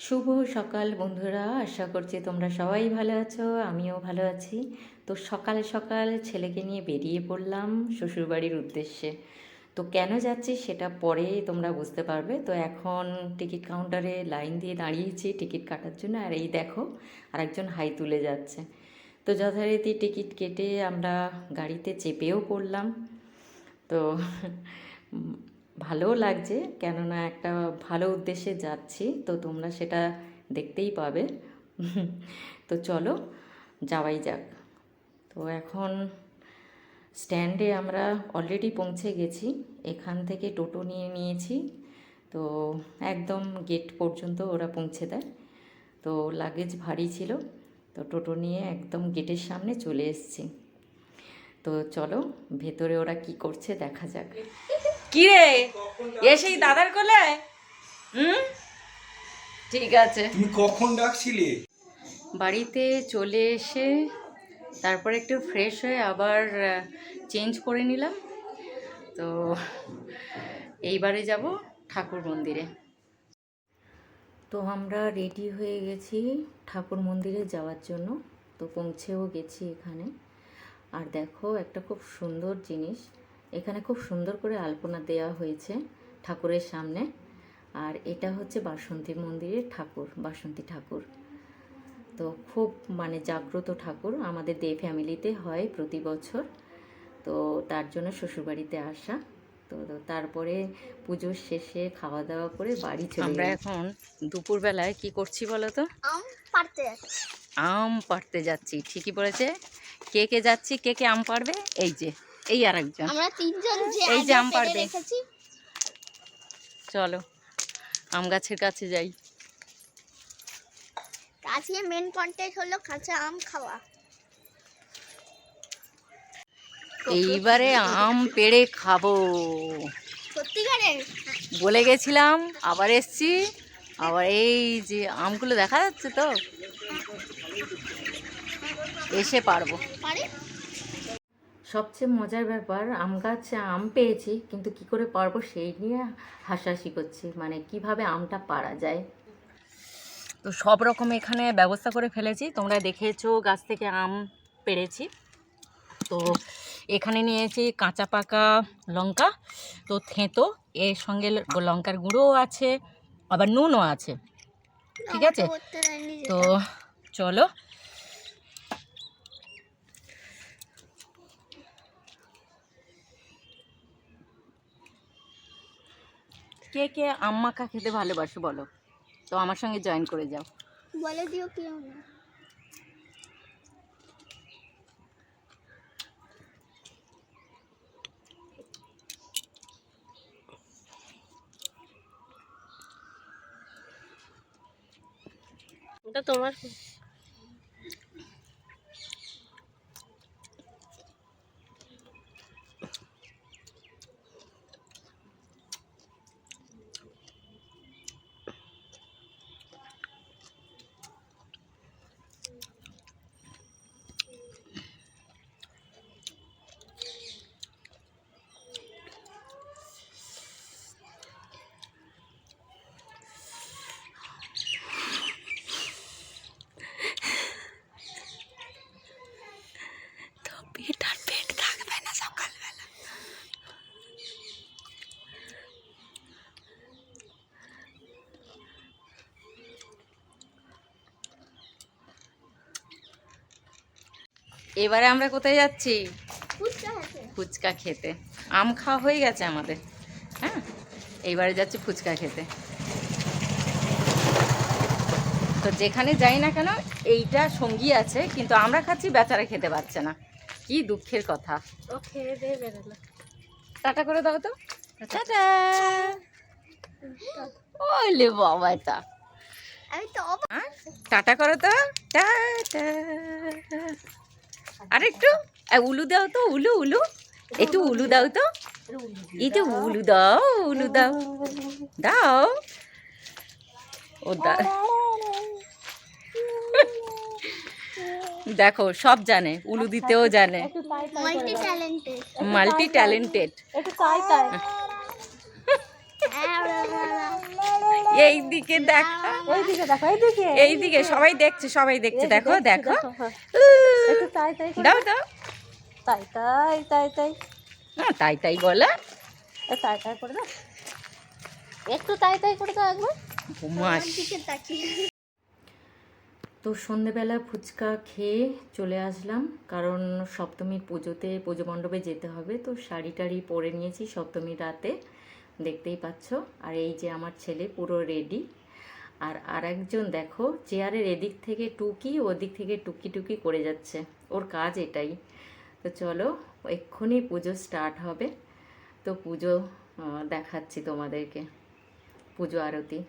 শুভ সকাল বন্ধুরা, আশা করছি তোমরা সবাই ভালো আছো, আমিও ভালো আছি। তো সকাল সকাল ছেলেকে নিয়ে বেরিয়ে পড়লাম শ্বশুরবাড়ির উদ্দেশ্যে। তো কেন যাচ্ছি সেটা পরে তোমরা বুঝতে পারবে। তো এখন টিকিট কাউন্টারে লাইন দিয়ে দাঁড়িয়েছি টিকিট কাটার জন্য, আর এই দেখো আরেকজন হাই তুলে যাচ্ছে। তো যথারীতি টিকিট কেটে আমরা গাড়িতে চেপেও পড়লাম। তো ভালোও লাগছে, কেননা একটা ভালো উদ্দেশ্যে যাচ্ছি, তো তোমরা সেটা দেখতেই পাবে। তো চলো যাওয়াই যাক। তো এখন স্ট্যান্ডে আমরা অলরেডি পৌঁছে গেছি, এখান থেকে টোটো নিয়ে নিয়েছি। তো একদম গেট পর্যন্ত ওরা পৌঁছে দেয়। তো লাগেজ ভারী ছিল, তো টোটো নিয়ে একদম গেটের সামনে চলে এসেছি। তো চলো ভেতরে ওরা কি করছে দেখা যাক। কি রে, এসেই দাদার কোলে? ঠিক আছে। তুমি কখন ডাকছিলে? বাড়িতে চলে এসে তারপর একটু ফ্রেশ হয়ে আবার চেঞ্জ করে নিলাম। তো এইবারে যাব ঠাকুর মন্দিরে। তো আমরা রেডি হয়ে গেছি ঠাকুর মন্দিরে যাওয়ার জন্য। তো পৌঁছেও গেছি এখানে। আর দেখো একটা খুব সুন্দর জিনিস, এখানে খুব সুন্দর করে আলপনা দেওয়া হয়েছে ঠাকুরের সামনে। আর এটা হচ্ছে বাসন্তী মন্দিরের ঠাকুর, বাসন্তী ঠাকুর। তো খুব জাগ্রত ঠাকুর, আমাদের দে ফ্যামিলিতে হয় প্রতি বছর। তো তার জন্য শ্বশুরবাড়িতে আসা। তো তারপরে পুজোর শেষে খাওয়া দাওয়া করে বাড়ি চলে আমরা এখন দুপুরবেলায় কি করছি বলো তো? আম পাড়তে যাচ্ছি। আম পাড়তে যাচ্ছি, ঠিকই পড়েছে। কে কে যাচ্ছি, কে কে আম পাড়বে? এই যে এই আর একজন, আমরা তিনজন এই যে আম পাড়বে। রেখেছি। চলো আম গাছের কাছে যাই। আজকে মেন কন্টেন্ট হলো কাঁচা আম খাওয়া। এইবারে আম পেড়ে খাবো, সত্যিকারে বলে গেছিলাম, আবার এসছি। আবার এই যে আমগুলো দেখা যাচ্ছে, তো এসে পারবো। পারে সবচেয়ে মজার ব্যাপার, আম গাছে আম পেয়েছি, কিন্তু কি করে পারবো সেই নিয়ে হাসাহাসি করছি, কিভাবে আমটা পারা যায়। তো সব রকম এখানে ব্যবস্থা করে ফেলেছি, তোমরা দেখেছো গাছ থেকে আম পেড়েছি। তো এখানে নিয়েছি কাঁচা পাকা লঙ্কা, তো থেঁতো, এর সঙ্গে লঙ্কার গুঁড়োও আছে, আবার নুনও আছে, ঠিক আছে। তো চলো কে কে আম মাখা খেতে ভালোবাসো বলো, তো আমার সঙ্গে জয়েন করে যাও। বলে দিও কি হবে। ওটা তোমার। এবারে আমরা কোথায় যাচ্ছি? ফুচকা খেতে। ফুচকা খেতে। আম খাওয়া হয়ে গেছে আমাদের, হ্যাঁ, এইবারে যাচ্ছি ফুচকা খেতে। তো যেখানে যাই না কেন এইটা সঙ্গী আছে, কিন্তু আমরা খাচ্ছি, বেচারা খেতে পারছে না, কি দুঃখের কথা। ও খেয়ে দিয়ে বেরোলো। টাটা করে দাও তো, টাটা। ওলে বাবা, তা আমি তো টাটা করো তো, টাটা। আর একটু উলু দাও তো, উলু উলু, একটু উলু দাও তো, এই যে উলু দাও, উলু দাও, দাও। ও দেখো সব জানে, উলু দিতেও জানে, মাল্টি ট্যালেন্টেড। Multi talented. এইদিকে দেখো, এইদিকে দেখো, এইদিকে এইদিকে সবাই দেখছে, সবাই দেখছে, দেখো দেখো। হ্যাঁ। একটু তাই তাই করে দাও দাও। তাই তাই তাই তাই না তাই তাই বলে। তাই তাই করে দাও, একটু তাই তাই করে দাও একবার। ঘুমাস। দিকে তাকিয়ে তো সন্ধেবেলা ফুচকা খেয়ে চলে আসলাম, কারণ সপ্তমীর পুজোতে পুজো মণ্ডপে যেতে হবে। তো শাড়ি টাড়ি পরে নিয়েছি সপ্তমীর রাতে, দেখতেই পাচ্ছ। আর এই যে আমার ছেলে পুরো রেডি। আর আরেকজন দেখো চেয়ারের এদিক থেকে টুকি, ওদিক থেকে টুকি টুকি করে যাচ্ছে, ওর কাজ এটাই। তো চলো এক্ষুনি পুজো স্টার্ট হবে। তো পুজো দেখাচ্ছি তোমাদেরকে, পুজো আরতি।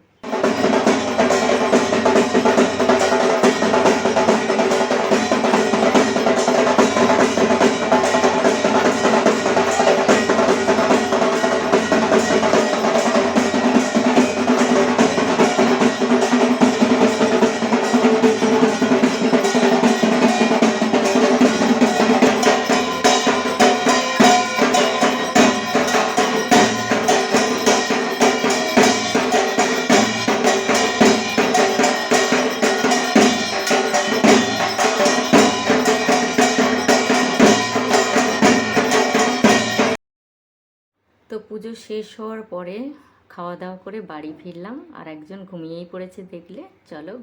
তো পুজো শেষ হওয়ার পরে খাওয়া দাওয়া করে বাড়ি ফিরলাম, আর একজন ঘুমিয়েই পড়েছে দেখলে। চলো